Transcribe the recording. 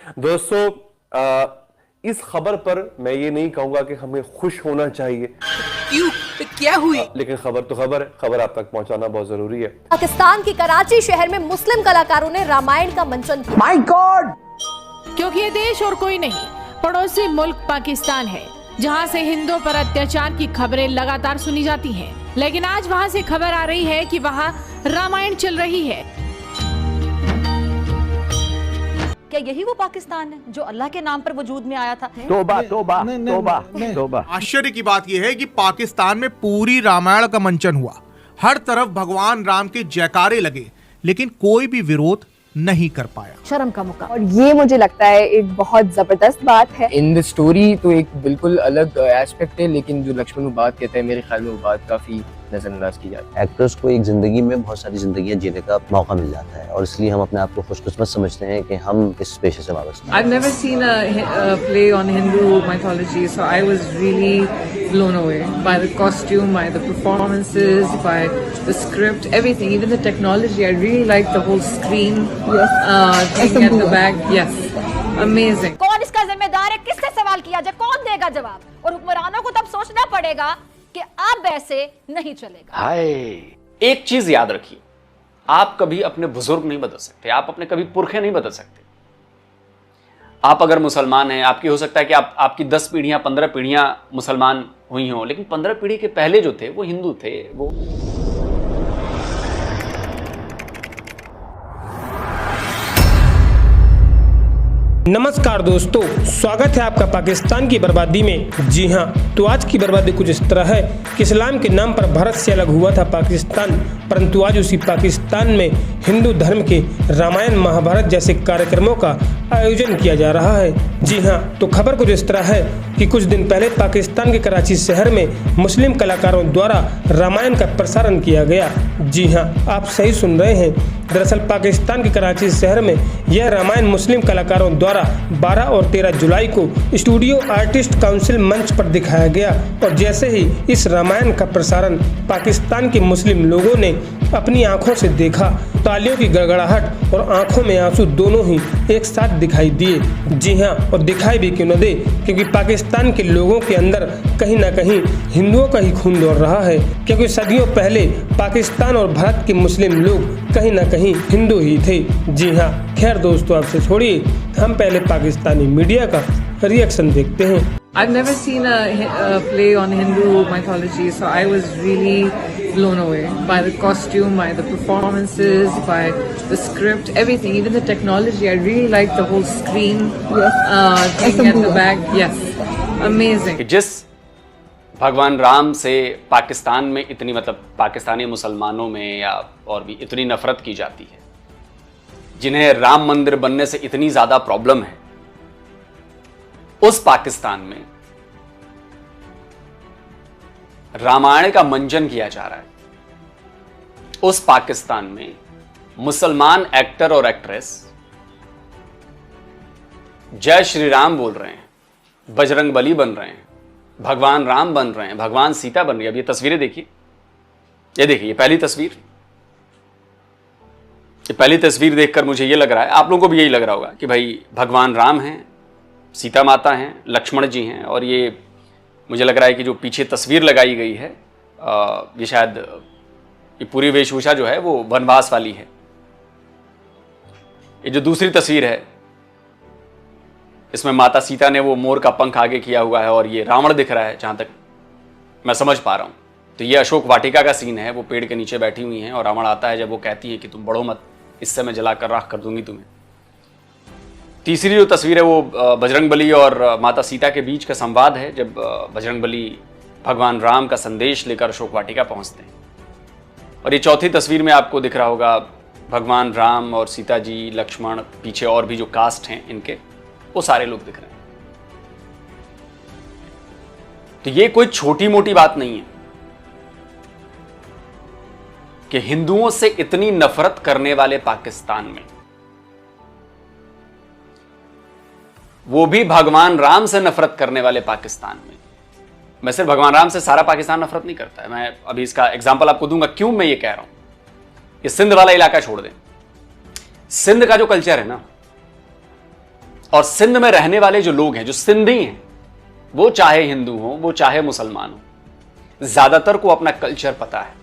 दोस्तों, इस खबर पर मैं ये नहीं कहूंगा कि हमें खुश होना चाहिए। क्यों? क्या हुई? लेकिन खबर तो खबर है, खबर आप तक पहुंचाना बहुत जरूरी है। पाकिस्तान के कराची शहर में मुस्लिम कलाकारों ने रामायण का मंचन किया। My God! क्योंकि ये देश और कोई नहीं, पड़ोसी मुल्क पाकिस्तान है, जहां से हिंदुओं पर अत्याचार की खबरें लगातार सुनी जाती हैं। लेकिन आज वहां से खबर आ रही है कि वहां रामायण चल रही है। क्या यही वो पाकिस्तान है जो अल्लाह के नाम पर वजूद में आया था? तौबा तौबा तौबा तौबा। आश्चर्य की बात यह है कि पाकिस्तान में पूरी रामायण का मंचन हुआ, हर तरफ भगवान राम के जयकारे लगे, लेकिन कोई भी विरोध नहीं कर पाया। शर्म का मुकाम। और ये मुझे लगता है एक बहुत जबरदस्त बात है। इन द स्टोरी तो एक बिल्कुल अलग एस्पेक्ट है, लेकिन जो लक्ष्मण वो बात कहता है, मेरे ख्याल में वो बात काफी नजरअंदाज की जाती है। एक्टर्स को एक जिंदगी में बहुत सारी जिंदगियां जीने का मौका मिल जाता है और इसलिए हम अपने आप को खुशकिस्मत समझते हैं कि हम इस पेशे से वाबस्ता हैं। I've never seen a play on Hindu mythology, so I was really blown away by the costume, by the performances, by the script, everything, even the technology. I really liked the whole screen thing at the back. Yes, amazing. कौन इसका जिम्मेदार है? किससे सवाल किया जाए? कौन देगा जवाब? और हुक्मरानों को तब सोचना पड़ेगा कि अब ऐसे नहीं चलेगा। हाय! एक चीज याद रखिए, आप कभी अपने बुजुर्ग नहीं बदल सकते, आप अपने कभी पुरखे नहीं बदल सकते। आप अगर मुसलमान हैं, आपकी हो सकता है कि आपकी 10 पीढ़ियां 15 पीढ़ियां मुसलमान हुई हों, लेकिन 15 पीढ़ी के पहले जो थे वो हिंदू थे। वो नमस्कार दोस्तों, स्वागत है आपका पाकिस्तान की बर्बादी में। जी हाँ, तो आज की बर्बादी कुछ इस तरह है कि इस्लाम के नाम पर भारत से अलग हुआ था पाकिस्तान, परंतु आज उसी पाकिस्तान में हिंदू धर्म के रामायण महाभारत जैसे कार्यक्रमों का आयोजन किया जा रहा है। जी हाँ, तो खबर कुछ इस तरह है कि कुछ दिन पहले पाकिस्तान के कराची शहर में मुस्लिम कलाकारों द्वारा रामायण का प्रसारण किया गया। जी हाँ, आप सही सुन रहे हैं। दरअसल पाकिस्तान के कराची शहर में यह रामायण मुस्लिम कलाकारों द्वारा 12 और 13 जुलाई को स्टूडियो आर्टिस्ट काउंसिल मंच पर दिखाया गया। और जैसे ही इस रामायण का प्रसारण पाकिस्तान के मुस्लिम लोगों ने अपनी आंखों से देखा, तालियों की गड़गड़ाहट और आंखों में आंसू दोनों ही एक साथ दिखाई दिए। जी हाँ, और दिखाई भी क्यों न दे, क्योंकि पाकिस्तान के लोगों के अंदर कहीं ना कहीं हिंदुओं का ही खून दौड़ रहा है। क्योंकि सदियों पहले पाकिस्तान और भारत के मुस्लिम लोग कहीं ना कहीं हिंदू ही थे। जी हाँ, खैर दोस्तों, आपसे छोड़िए, हम पहले पाकिस्तानी मीडिया का रिएक्शन देखते हैं। I've never seen a play on Hindu mythology, so I was really blown away by the costume, by the performances, by the script, everything, even the technology. I really liked the whole screen thing at the back. Yes, amazing. जिस भगवान राम से पाकिस्तान में इतनी, मतलब पाकिस्तानी मुसलमानों में या और भी इतनी नफरत की जाती है, जिन्हें राम मंदिर बनने से इतनी ज्यादा प्रॉब्लम है, उस पाकिस्तान में रामायण का मंचन किया जा रहा है। उस पाकिस्तान में मुसलमान एक्टर और एक्ट्रेस जय श्री राम बोल रहे हैं, बजरंग बली बन रहे हैं, भगवान राम बन रहे हैं, भगवान सीता बन रही है। अब ये तस्वीरें देखिए, ये देखिए, ये पहली तस्वीर। ये पहली तस्वीर देखकर मुझे ये लग रहा है, आप लोगों को भी यही लग रहा होगा कि भाई भगवान राम हैं, सीता माता हैं, लक्ष्मण जी हैं, और ये मुझे लग रहा है कि जो पीछे तस्वीर लगाई गई है, ये शायद ये पूरी वेशभूषा जो है वो वनवास वाली है। ये जो दूसरी तस्वीर है, इसमें माता सीता ने वो मोर का पंख आगे किया हुआ है और ये रावण दिख रहा है, जहां तक मैं समझ पा रहा हूं। तो ये अशोक वाटिका का सीन है, वो पेड़ के नीचे बैठी हुई हैं और रावण आता है जब वो कहती है कि तुम बढ़ो मत, इससे मैं जलाकर राख कर दूंगी तुम्हें। तीसरी जो तस्वीर है वो बजरंग बली और माता सीता के बीच का संवाद है, जब बजरंग बली भगवान राम का संदेश लेकर अशोक वाटिका पहुंचते हैं। और ये चौथी तस्वीर में आपको दिख रहा होगा भगवान राम और सीता जी, लक्ष्मण, पीछे और भी जो कास्ट हैं इनके, वो सारे लोग दिख रहे हैं। तो ये कोई छोटी मोटी बात नहीं है कि हिंदुओं से इतनी नफरत करने वाले पाकिस्तान में, वो भी भगवान राम से नफरत करने वाले पाकिस्तान में, मैं सिर्फ भगवान राम से सारा पाकिस्तान नफरत नहीं करता है। मैं अभी इसका एग्जांपल आपको दूंगा क्यों मैं ये कह रहा हूं। ये सिंध वाला इलाका छोड़ दें, सिंध का जो कल्चर है ना, और सिंध में रहने वाले जो लोग हैं, जो सिंधी हैं, वो चाहे हिंदू हो, वो चाहे मुसलमान हो, ज्यादातर को अपना कल्चर पता है।